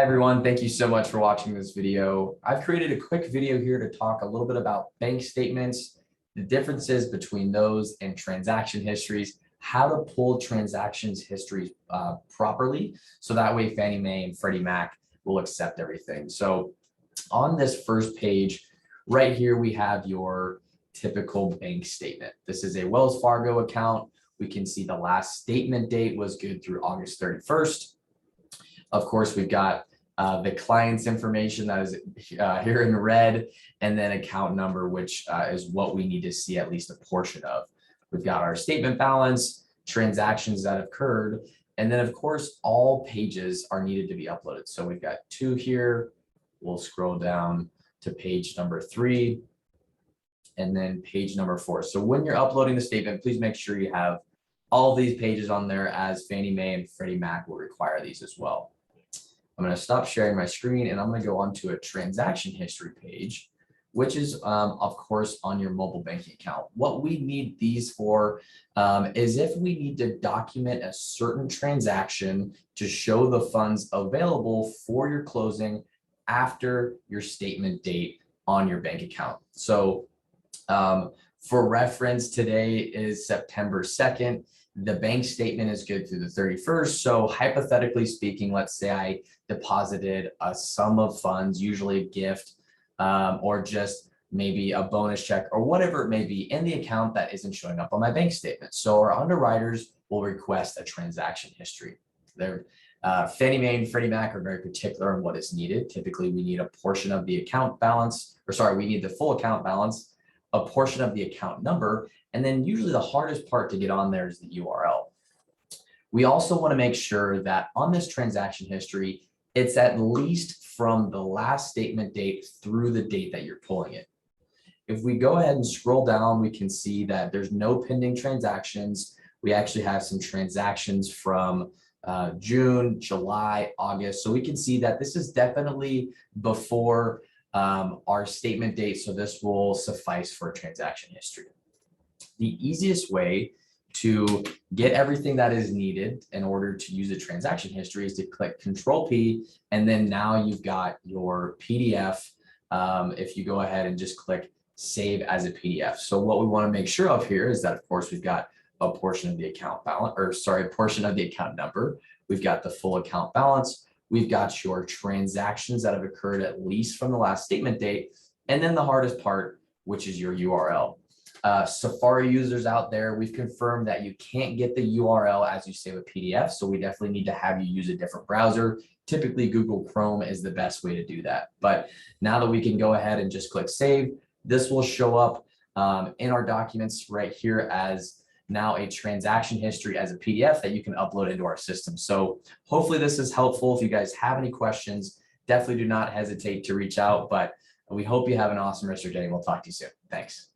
Hi everyone, thank you so much for watching this video. I've created a quick video here to talk a little bit about bank statements, the differences between those and transaction histories, how to pull transactions histories properly, so that way Fannie Mae and Freddie Mac will accept everything. So on this first page, right here, we have your typical bank statement. This is a Wells Fargo account. We can see the last statement date was good through August 31st. Of course, we've got the client's information that is here in red, and then account number, which is what we need to see at least a portion of. We've got our statement balance, transactions that have occurred, and then of course, all pages are needed to be uploaded. So we've got 2 here. We'll scroll down to page number 3, and then page number 4. So when you're uploading the statement, please make sure you have all of these pages on there, as Fannie Mae and Freddie Mac will require these as well. I'm going to stop sharing my screen and I'm going to go on to a transaction history page, which is of course on your mobile banking account. What we need these for is if we need to document a certain transaction to show the funds available for your closing after your statement date on your bank account. So for reference, today is September 2nd. The bank statement is good through the 31st. So hypothetically speaking, let's say I deposited a sum of funds, usually a gift, or just maybe a bonus check or whatever it may be in the account that isn't showing up on my bank statement. So our underwriters will request a transaction history. Fannie Mae and Freddie Mac are very particular on what is needed. Typically, we need a portion of the account balance, we need the full account balance, a portion of the account number, and then usually the hardest part to get on there is the URL. We also want to make sure that on this transaction history, it's at least from the last statement date through the date that you're pulling it. If we go ahead and scroll down, we can see that there's no pending transactions. We actually have some transactions from June, July, August. So we can see that this is definitely before our statement date. So this will suffice for a transaction history. The easiest way to get everything that is needed in order to use a transaction history is to click Control P, and then now you've got your PDF. If you go ahead and just click Save as a PDF. So what we want to make sure of here is that, of course, we've got a portion of the account balance, a portion of the account number. We've got the full account balance. We've got your transactions that have occurred at least from the last statement date. And then the hardest part, which is your URL. Safari users out there, we've confirmed that you can't get the URL as you save a PDF. So we definitely need to have you use a different browser. Typically, Google Chrome is the best way to do that. But now that we can go ahead and just click Save, this will show up in our documents right here as now a transaction history as a PDF that you can upload into our system. So hopefully this is helpful. If you guys have any questions, definitely do not hesitate to reach out, but we hope you have an awesome rest of your day. We'll talk to you soon. Thanks.